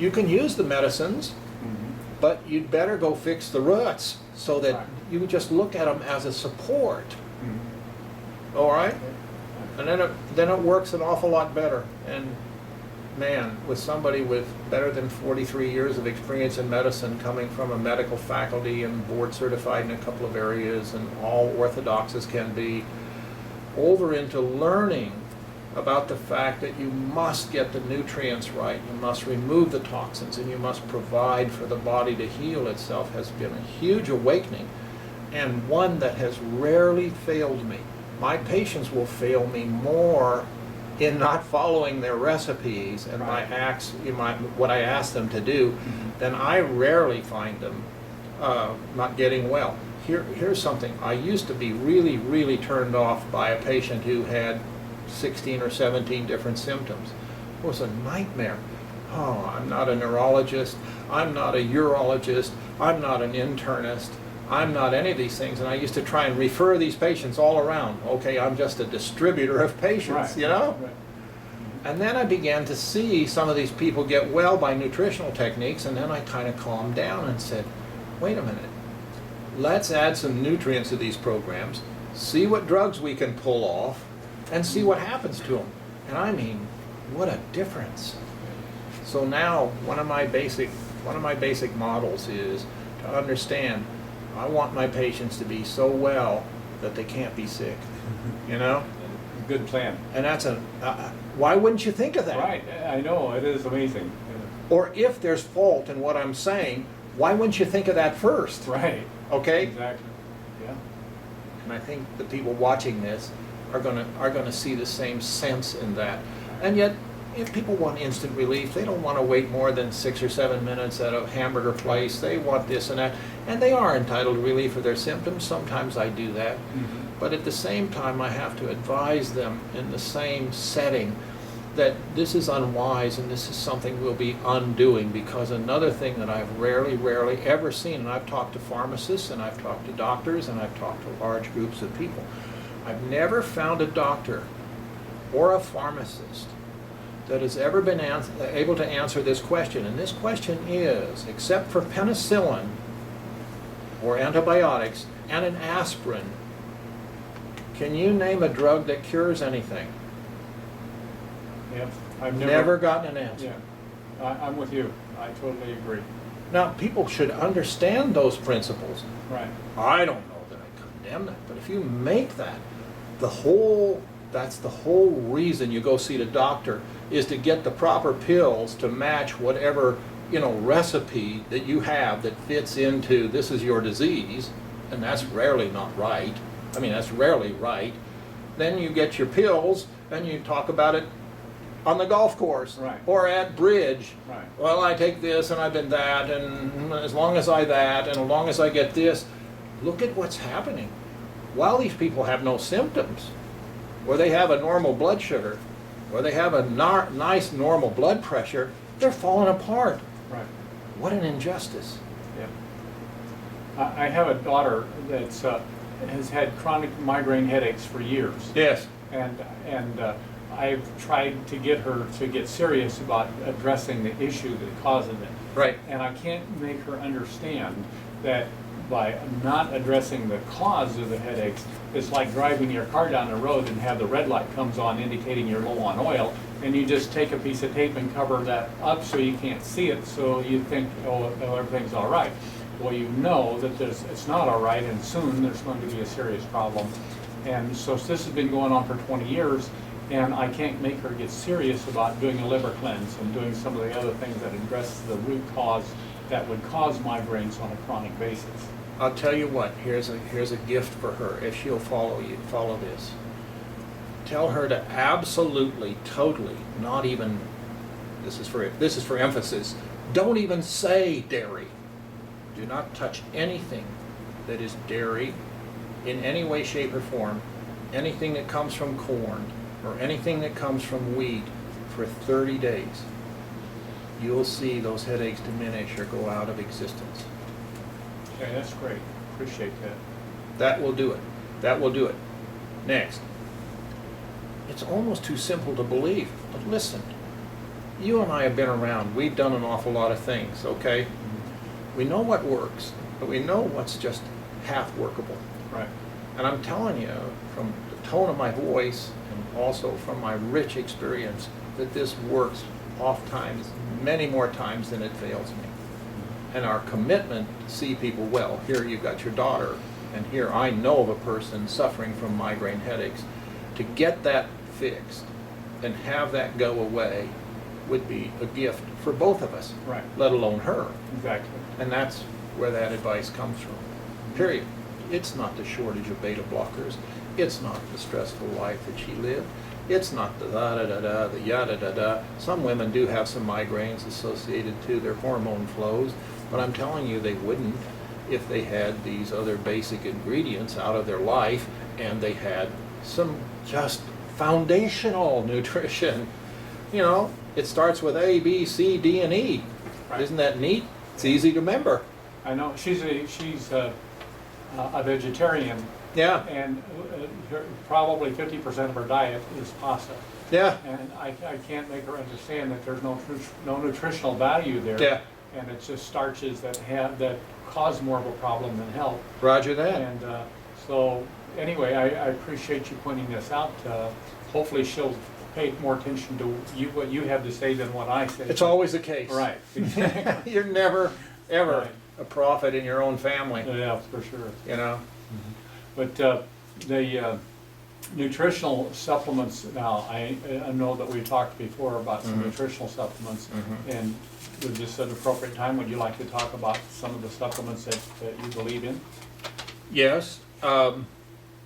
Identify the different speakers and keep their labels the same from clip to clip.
Speaker 1: You can use the medicines, but you'd better go fix the roots so that
Speaker 2: Right.
Speaker 1: you just look at them as a support. All right? And then it works an awful lot better. And man, with somebody with better than 43 years of experience in medicine, coming from a medical faculty and board certified in a couple of areas and all orthodox as can be, over into learning about the fact that you must get the nutrients right, you must remove the toxins, and you must provide for the body to heal itself, has been a huge awakening, and one that has rarely failed me. My patients will fail me more in not following their recipes and my acts, what I ask them to do, then I rarely find them not getting well. Here's something. I used to be really, really turned off by a patient who had 16 or 17 different symptoms. It was a nightmare. Oh, I'm not a neurologist, I'm not a urologist, I'm not an internist, I'm not any of these things, and I used to try and refer these patients all around. Okay, I'm just a distributor of patients, you know?
Speaker 2: Right.
Speaker 1: And then I began to see some of these people get well by nutritional techniques, and then I kind of calmed down and said, wait a minute, let's add some nutrients to these programs, see what drugs we can pull off, and see what happens to them. And I mean, what a difference. So now, one of my basic models is to understand, I want my patients to be so well that they can't be sick, you know?
Speaker 2: Good plan.
Speaker 1: And that's why wouldn't you think of that?
Speaker 2: Right, I know, it is amazing.
Speaker 1: Or if there's fault in what I'm saying, why wouldn't you think of that first?
Speaker 2: Right.
Speaker 1: Okay?
Speaker 2: Exactly, yeah.
Speaker 1: And I think the people watching this are gonna see the same sense in that. And yet, if people want instant relief, they don't want to wait more than 6 or 7 minutes at a hamburger place. They want this and that, and they are entitled to relief of their symptoms. Sometimes I do that, but at the same time, I have to advise them in the same setting that this is unwise and this is something we'll be undoing, because another thing that I've rarely ever seen, and I've talked to pharmacists and I've talked to doctors and I've talked to large groups of people, I've never found a doctor or a pharmacist that has ever been able to answer this question. And this question is, except for penicillin or antibiotics and an aspirin, can you name a drug that cures anything?
Speaker 2: Yep. I've
Speaker 1: Never gotten an answer.
Speaker 2: Yeah, I'm with you. I totally agree.
Speaker 1: Now, people should understand those principles.
Speaker 2: Right.
Speaker 1: I don't know that I condemn that, but if you make that that's the whole reason you go see the doctor, is to get the proper pills to match whatever, recipe that you have that fits into this is your disease, and that's rarely not right. I mean, that's rarely right. Then you get your pills and you talk about it on the golf course,
Speaker 2: Right.
Speaker 1: or at bridge.
Speaker 2: Right.
Speaker 1: Well, I take this and I've been that, and as long as I that, and as long as I get this, look at what's happening. While these people have no symptoms, or they have a normal blood sugar, or they have a nice normal blood pressure, they're falling apart.
Speaker 2: Right.
Speaker 1: What an injustice.
Speaker 2: Yeah. I have a daughter that's has had chronic migraine headaches for years.
Speaker 1: Yes.
Speaker 2: And I've tried to get her to get serious about addressing the issue that causes it.
Speaker 1: Right.
Speaker 2: And I can't make her understand that by not addressing the cause of the headaches, it's like driving your car down the road and have the red light comes on indicating you're low on oil, and you just take a piece of tape and cover that up so you can't see it, so you think, oh, everything's all right. Well, you know that it's not all right, and soon there's going to be a serious problem. And so this has been going on for 20 years, and I can't make her get serious about doing a liver cleanse and doing some of the other things that address the root cause that would cause migraines on a chronic basis.
Speaker 1: I'll tell you what, here's a gift for her if she'll follow this. Tell her to absolutely, totally, not even, this is for emphasis, don't even say dairy. Do not touch anything that is dairy in any way, shape, or form, anything that comes from corn or anything that comes from wheat for 30 days. You'll see those headaches diminish or go out of existence.
Speaker 2: Okay, that's great. Appreciate that.
Speaker 1: That will do it. That will do it. Next. It's almost too simple to believe, but listen. you and I have been around. We've done an awful lot of things, okay? We know what works, but we know what's just half workable.
Speaker 2: Right.
Speaker 1: And I'm telling you, from the tone of my voice and also from my rich experience, that this works oft times, many more times than it fails me. And our commitment to see people well. Here you've got your daughter, and here I know of a person suffering from migraine headaches. To get that fixed and have that go away would be a gift for both of us,
Speaker 2: Right.
Speaker 1: let alone her.
Speaker 2: Exactly.
Speaker 1: And that's where that advice comes from. Period. It's not the shortage of beta blockers. It's not the stressful life that she lived. It's not the da-da-da-da, the yada-da-da. Some women do have some migraines associated to their hormone flows, but I'm telling you they wouldn't if they had these other basic ingredients out of their life and they had some just foundational nutrition. You know, it starts with A, B, C, D, and E.
Speaker 2: Right.
Speaker 1: Isn't that neat? It's easy to remember.
Speaker 2: I know, she's a vegetarian,
Speaker 1: Yeah,
Speaker 2: and probably 50% of her diet is pasta.
Speaker 1: yeah,
Speaker 2: And I can't make her understand that there's no nutritional value there.
Speaker 1: yeah.
Speaker 2: And it's just starches that cause more of a problem than help.
Speaker 1: Roger that.
Speaker 2: And so, anyway, I appreciate you pointing this out. Hopefully she'll pay more attention to what you have to say than what I say.
Speaker 1: It's always the case.
Speaker 2: Right, exactly.
Speaker 1: You're never, ever
Speaker 2: Right.
Speaker 1: a prophet in your own family,
Speaker 2: Yeah, for sure.
Speaker 1: you know?
Speaker 2: But the nutritional supplements, now, I know that we talked before about some
Speaker 1: Mhm.
Speaker 2: nutritional supplements,
Speaker 1: Mhm.
Speaker 2: and with this at an appropriate time, would you like to talk about some of the supplements that you believe in?
Speaker 1: Yes,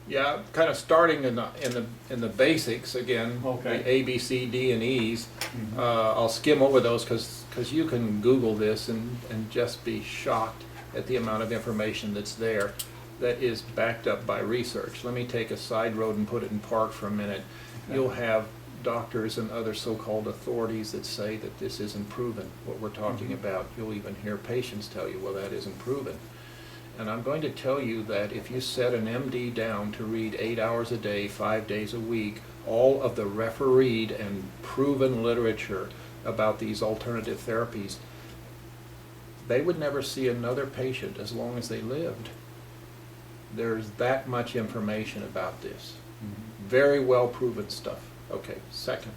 Speaker 1: yeah, kind of starting in the basics again,
Speaker 2: Okay.
Speaker 1: the A, B, C, D, and E's.
Speaker 2: Mhm.
Speaker 1: I'll skim over those because you can Google this and just be shocked at the amount of information that's there that is backed up by research. Let me take a side road and put it in park for a minute.
Speaker 2: Okay.
Speaker 1: You'll have doctors and other so-called authorities that say that this isn't proven, what we're talking
Speaker 2: Mhm.
Speaker 1: about. You'll even hear patients tell you, well, that isn't proven. And I'm going to tell you that if you set an MD down to read 8 hours a day, 5 days a week, all of the refereed and proven literature about these alternative therapies, they would never see another patient as long as they lived. There's that much information about this. Very well proven stuff. Okay, second,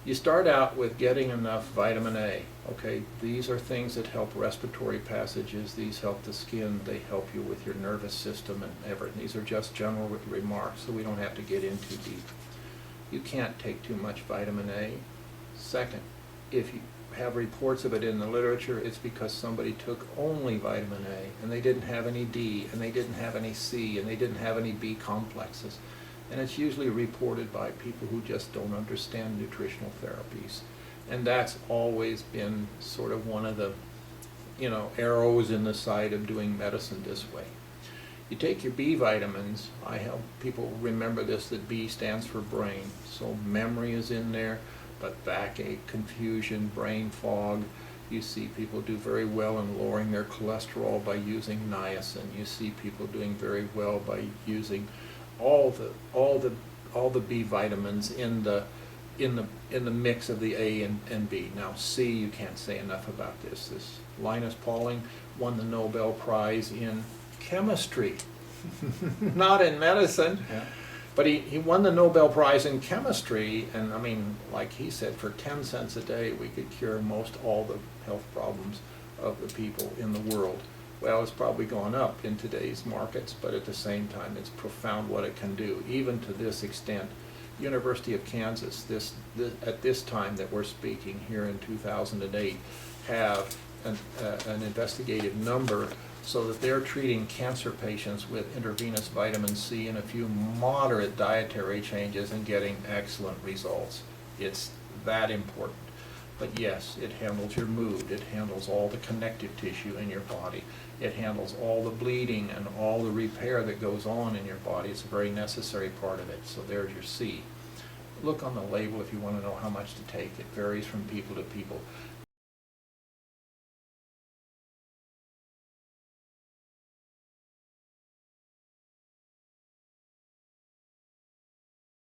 Speaker 1: you start out with getting enough vitamin A. Okay, these are things that help respiratory passages, these help the skin, they help you with your nervous system and everything. These are just general remarks, so we don't have to get in too deep. You can't take too much vitamin A. Second, if you have reports of it in the literature, it's because somebody took only vitamin A and they didn't have any D and they didn't have any C and they didn't have any B complexes. And it's usually reported by people who just don't understand nutritional therapies. And that's always been sort of one of the, arrows in the side of doing medicine this way. You take your B vitamins, I help people remember this, that B stands for brain. So memory is in there, but backache, confusion, brain fog. You see people do very well in lowering their cholesterol by using niacin. You see people doing very well by using all the B vitamins in the mix of the A and B. Now C, you can't say enough about this. This Linus Pauling won the Nobel Prize in chemistry, not in medicine.
Speaker 2: Yeah.
Speaker 1: But he won the Nobel Prize in chemistry, and I mean, like he said, for 10 cents a day we could cure most all the health problems of the people in the world. Well, it's probably gone up in today's markets, but at the same time it's profound what it can do, even to this extent. University of Kansas, at this time that we're speaking here in 2008, have an investigative number so that they're treating cancer patients with intravenous vitamin C and a few moderate dietary changes and getting excellent results. It's that important. But yes, it handles your mood, it handles all the connective tissue in your body, it handles all the bleeding and all the repair that goes on in your body. It's a very necessary part of it. So there's your C. Look on the label if you want to know how much to take. It varies from people to people.